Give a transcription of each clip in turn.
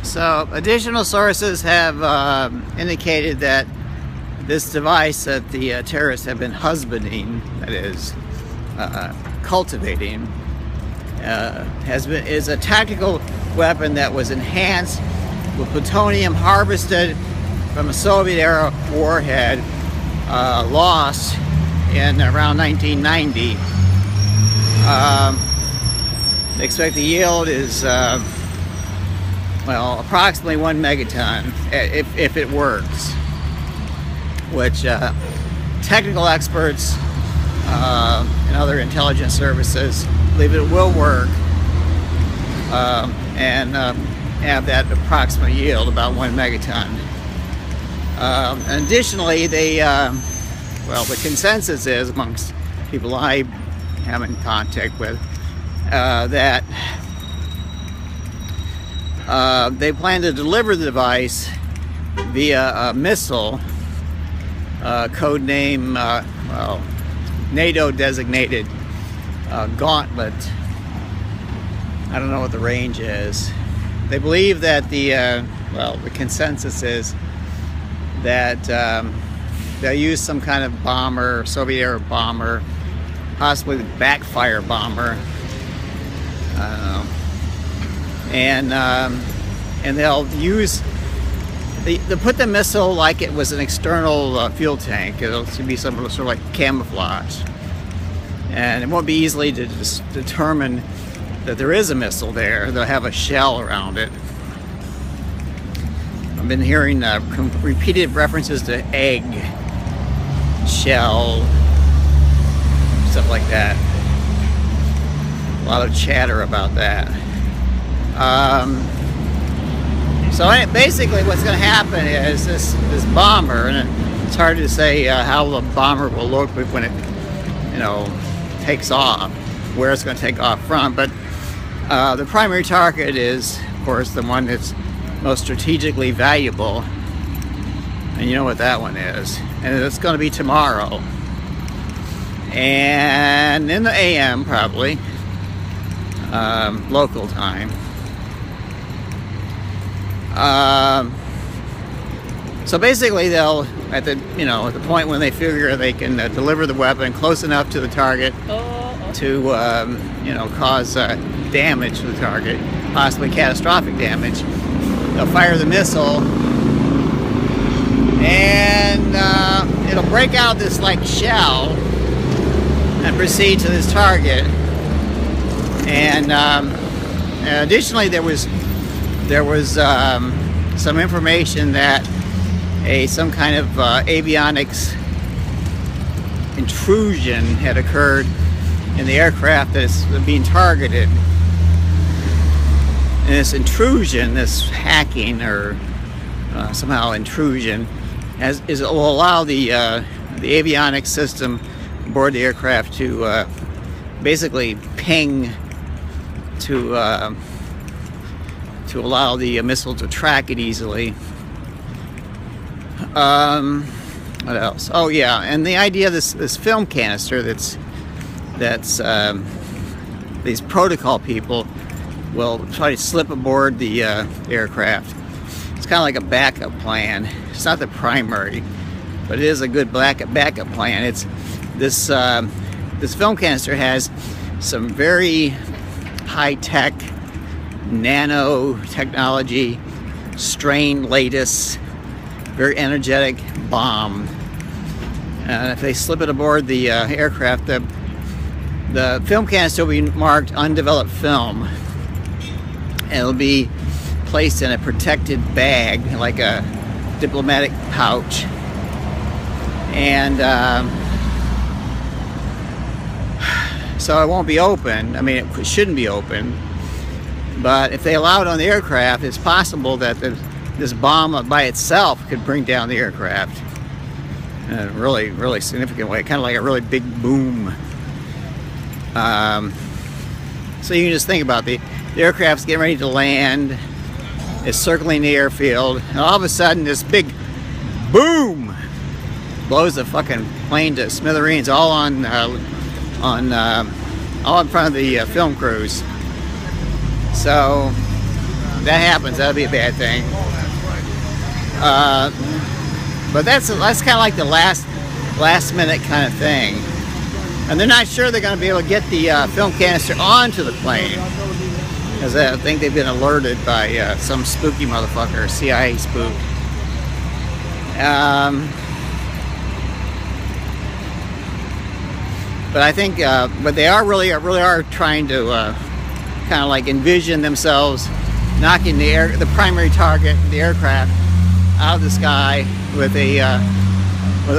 So additional sources have indicated that this device that the terrorists have been husbanding, that is, cultivating, is a tactical weapon that was enhanced with plutonium harvested from a Soviet-era warhead lost in around 1990. They expect the yield is well, approximately 1 megaton if it works, which technical experts and other intelligence services believe it will work and have that approximate yield, about 1 megaton. Additionally, they well, the consensus is amongst people I am in contact with that they plan to deliver the device via a missile, code name, well, NATO designated Gauntlet. I don't know what the range is. They believe that well, the consensus is that they'll use some kind of bomber, Soviet-era bomber, possibly the backfire bomber. I don't know. And they'll use they'll put the missile like it was an external fuel tank. It'll be some sort of like camouflage, and it won't be easily to determine that there is a missile there. They'll have a shell around it. I've been hearing repeated references to egg, shell, stuff like that. A lot of chatter about that. So basically what's going to happen is this bomber, and it's hard to say how the bomber will look when it, you know, takes off, where it's going to take off from, but the primary target is, of course, the one that's most strategically valuable, and you know what that one is, and it's going to be tomorrow, and in the AM probably, local time. So basically they'll, at the point when they figure they can deliver the weapon close enough to the target to cause damage to the target, possibly catastrophic damage, they'll fire the missile, and it'll break out this like shell and proceed to this target. And additionally, there was some information that some kind of avionics intrusion had occurred in the aircraft that's being targeted. And this intrusion, this hacking or somehow intrusion, will allow the avionics system aboard the aircraft to basically ping to allow the missile to track it easily. What else? Oh yeah, and the idea of this film canister that's these protocol people will try to slip aboard the aircraft. It's kind of like a backup plan. It's not the primary, but it is a good backup plan. It's this film canister has some very high-tech nanotechnology, strain lattice, very energetic bomb. And if they slip it aboard the aircraft, the film canister will be marked undeveloped film, and it'll be placed in a protected bag, like a diplomatic pouch, and so it won't be open. I mean, it shouldn't be open, but if they allow it on the aircraft, it's possible that this bomb by itself could bring down the aircraft in a really, really significant way, kind of like a really big boom. So you can just think about the aircraft's getting ready to land, it's circling the airfield, and all of a sudden this big boom blows the fucking plane to smithereens, all all in front of the film crews. So that happens, that'll be a bad thing. But that's kind of like the last minute kind of thing. And they're not sure they're going to be able to get the film canister onto the plane, because I think they've been alerted by some spooky motherfucker, CIA spook. But I think, but they really are trying to kind of like envision themselves knocking the primary target, the aircraft, out of the sky with a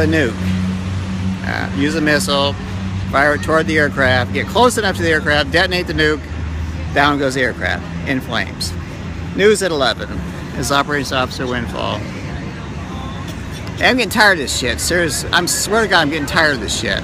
nuke. Use a missile, fire it toward the aircraft, get close enough to the aircraft, detonate the nuke, down goes the aircraft in flames. News at 11. This is Operations Officer Windfall. I'm getting tired of this shit. Seriously, I swear to God, I'm getting tired of this shit.